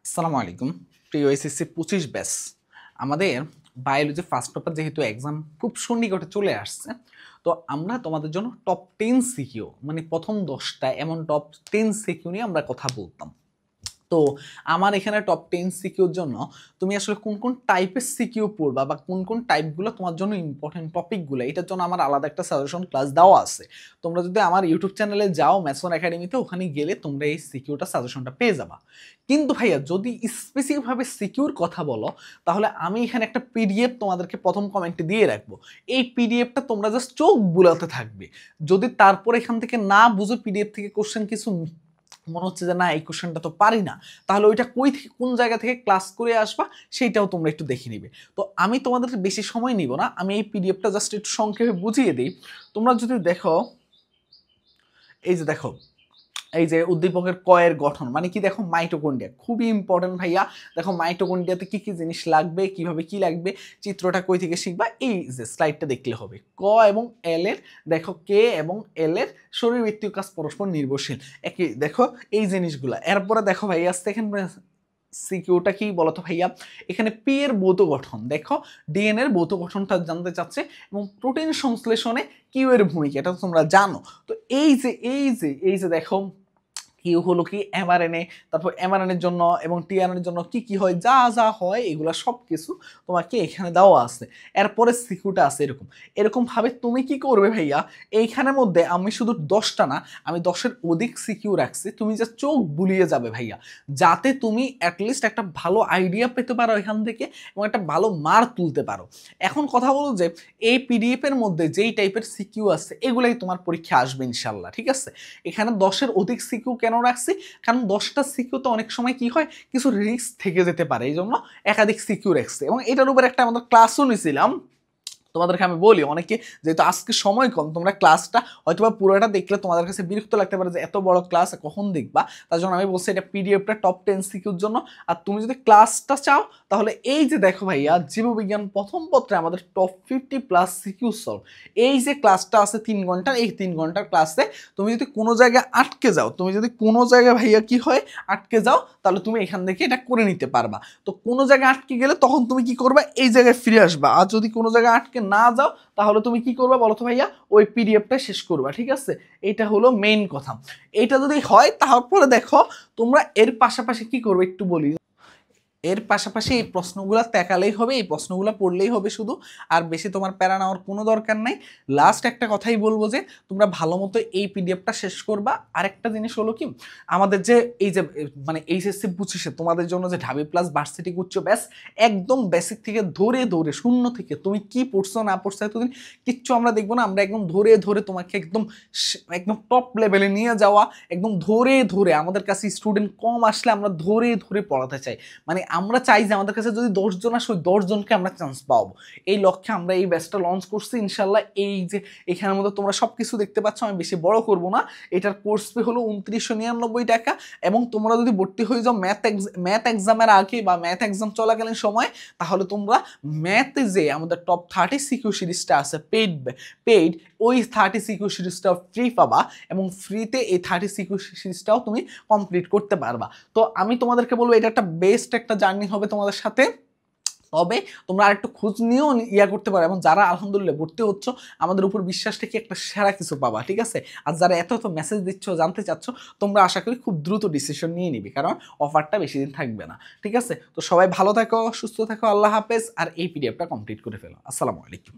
আসসালামু আলাইকুম প্রিয় এসএসসি 25 ব্যাচ। আমাদের বায়োলজি ফার্স্ট পেপার যেহেতু এক্সাম খুব সন্নিকটে চলে আসছে, তো আমরা তোমাদের জন্য টপ 10 সিকিউ মানে প্রথম 10টা এমন টপ 10 সিকিউ নিয়ে আমরা কথা বলতাম। তো আমার এখানে টপ 10 সিকিউর জন্য তুমি আসলে কোন কোন টাইপের সিকিউ পড়বা বা কোন কোন টাইপগুলো তোমার জন্য ইম্পর্টেন্ট টপিকগুলো, এটার জন্য আমার আলাদা একটা সাজেশন ক্লাস দেওয়া আছে। তোমরা যদি আমার ইউটিউব চ্যানেলে যাও ম্যাথন একাডেমিতে, ওখানে গেলে তোমরা এই সিকিউটা সাজেশনটা পেয়ে যাবা। কিন্তু ভাইয়া যদি স্পেসিফিকভাবে সিকিউর কথা বলো, তাহলে আমি এখানে একটা পিডিএফ তোমাদেরকে প্রথম কমেন্টে দিয়ে রাখবো। এই পিডিএফটা তোমরা জাস্ট চোখ বুলাতে থাকবে। যদি তারপর এখান থেকে না বুঝো পিডিএফ থেকে কোশ্চেন কিছু মনে হচ্ছে যে না এই কোশ্চেনটা তো পারি না, তাহলে ওইটা কই থেকে কোন জায়গা থেকে ক্লাস করে আসবা সেইটাও তোমরা একটু দেখে নিবে। তো আমি তোমাদের বেশি সময় নিব না, আমি এই পিডিএফটা জাস্ট একটু সংক্ষেপে বুঝিয়ে দিই। তোমরা যদি দেখো, এই যে দেখো, এই যে উদ্দীপকের কয়ের গঠন মানে কি, দেখো মাইটোকন্ড্রিয়া খুবই ইম্পর্টেন্ট ভাইয়া। দেখো মাইটোকন্ড্রিয়াতে কি কি জিনিস লাগবে, কিভাবে কি লাগবে, চিত্রটা কই থেকে শিখবা, এই যে স্লাইডটা দেখলে হবে। ক এবং এল এর, দেখো কে এবং এল এর শরীরবৃত্তীয় কাজ পরস্পর নির্ভরশীল, একই দেখো এই জিনিসগুলা। এরপরে দেখো ভাইয়া সেকেন্ড সিকিউটা কি বলতো ভাইয়া, এখানে পি এর ভৌত গঠন, দেখো ডিএনএ এর ভৌত গঠনটা জানতে চাচ্ছে, এবং প্রোটিন সংশ্লেষণে কিউ এর ভূমিকা, এটা তো তোমরা জানো। তো এই যে দেখো কিউ হলো কি এমআরএনএ, তারপর এমআরএনএর জন্য এবং টিআরএনএর জন্য কি কি হয়, যা যা হয় এগুলা সব কিছু তোমাকে এখানে দেওয়া আছে। এরপরে সিকিউটা আছে এরকম এরকম ভাবে তুমি কি করবে ভাইয়া, এইখানের মধ্যে আমি শুধু 10টা না, আমি 10-এর অধিক সিকিউ রাখছি, তুমি যা চোখ বুলিয়ে যাবে ভাইয়া, যাতে তুমি অ্যাটলিস্ট একটা ভালো আইডিয়া পেতে পারো এখান থেকে এবং একটা ভালো মার্ক তুলতে পারো। এখন কথা বলো যে এই পিডিএফ এর মধ্যে যেই টাইপের সিকিউ আছে এগুলাই তোমার পরীক্ষা আসবে ইনশাল্লাহ, ঠিক আছে। এখানে 10-এর অধিক সিকিউ কেন রাখছি, কারণ 10টা সিকিউ তো অনেক সময় কি হয় কিছু রিস্ক থেকে যেতে পারে, এই জন্য একাধিক সিকিউ রাখছি। এবং এটার উপর একটা আমাদের ক্লাসও নিয়েছিলাম। তোমাদেরকে আমি বলি, অনেকে যেহেতু আজকে সময় কম, তোমরা ক্লাসটা হয়তোবা পুরোটা দেখলে তোমাদের কাছে বিরক্ত লাগতে পারে যে এত বড় ক্লাস কখন দেখবা, তার জন্য আমি বলছি এটা পিডিএফটা টপ 10 সিকিউর জন্য। আর তুমি যদি ক্লাসটা চাও, তাহলে এই যে দেখো ভাইয়া, জীববিজ্ঞান প্রথম পত্রে আমাদের টপ 50+ সিকিউ সলভ, এই যে ক্লাসটা আছে 3 ঘন্টার, এই 3 ঘন্টার ক্লাসে তুমি যদি কোনো জায়গায় আটকে যাও, তুমি যদি কোনো জায়গায় ভাইয়া কি হয় আটকে যাও, তাহলে তুমি এখান থেকে এটা করে নিতে পারবা। তো কোনো জায়গায় আটকে গেলে তখন তুমি কি করবা, এই জায়গায় ফিরে আসবা। আর যদি কোনো জায়গায় আটকে না যাও, তাহলে তুমি কি করবা বলো তো ভাইয়া, ওই পিডিএফটা শেষ করবা, ঠিক আছে। এটা হলো মেইন কথা। এটা যদি হয় তারপরে দেখো তোমরা এর পাশাপাশি কি করবে একটু বলি। এর পাশাপাশি এই প্রশ্নগুলো তাকালেই হবে, এই প্রশ্নগুলো পড়লেই হবে শুধু, আর বেশি তোমার প্যারা নেওয়ার কোনো দরকার নাই। লাস্ট একটা কথাই বলবো যে তোমরা ভালো মতো এই পিডিএফটা শেষ করবা। আরেকটা জিনিস হলো কি, আমাদের যে এই যে মানে এইচএসসি 25-এ তোমাদের জন্য যে ঢাবি প্লাস ভার্সিটি উচ্চ ব্যাস, একদম বেসিক থেকে ধরে ধরে শূন্য থেকে তুমি কি পড়ছো না পড়ছো এতদিন কিচ্ছু আমরা দেখবো না, আমরা একদম ধরে ধরে তোমাকে একদম একদম টপ লেভেলে নিয়ে যাওয়া, একদম ধরে ধরে, আমাদের কাছে স্টুডেন্ট কম আসলে আমরা ধরে ধরে পড়াতে চাই। মানে আমরা চাই যে আমাদের কাছে যদি 10 জন আসে, ওই 10 জনকে আমরা চান্স পাবো, এই লক্ষ্যে আমরা এই ব্যাচটা লঞ্চ করছি ইনশাল্লাহ। এই যে এখানের মধ্যে তোমরা সব কিছু দেখতে পাচ্ছ, আমি বেশি বড় করব না। এটার কোর্স ফি হলো 2999 টাকা, এবং তোমরা যদি ভর্তি হয়ে যাও ম্যাথ এক্সামের আগে বা ম্যাথ এক্সাম চলাকালীন সময়, তাহলে তোমরা ম্যাথে যে আমাদের টপ 30 সিকিউ সিরিজটা আছে পেইড, ওই 30 সিকিউ সিরিজটাও ফ্রি পাবা, এবং ফ্রিতে এই 30 সিকিউ সিরিজটাও তুমি কমপ্লিট করতে পারবা। তো আমি তোমাদেরকে বলবো এটা একটা বেস্ট একটা জার্নি হবে তোমাদের সাথে। তবে তোমরা আরেকটু খোঁজ নিয়েও করতে পারো, এবং যারা আলহামদুলিল্লাহ ভর্তি হচ্ছ, আমাদের উপর বিশ্বাস থেকে একটা সেরা কিছু পাবা, ঠিক আছে। আর যারা এত এত মেসেজ দিচ্ছ, জানতে চাচ্ছ, তোমরা আশা করি খুব দ্রুত ডিসিশন নিয়ে নিবে, কারণ অফারটা বেশি দিন থাকবে না, ঠিক আছে। তো সবাই ভালো থাকো, সুস্থ থাকো, আল্লাহ হাফেজ। আর এই পিডিএফটা কমপ্লিট করে ফেলো। আসসালামু আলাইকুম।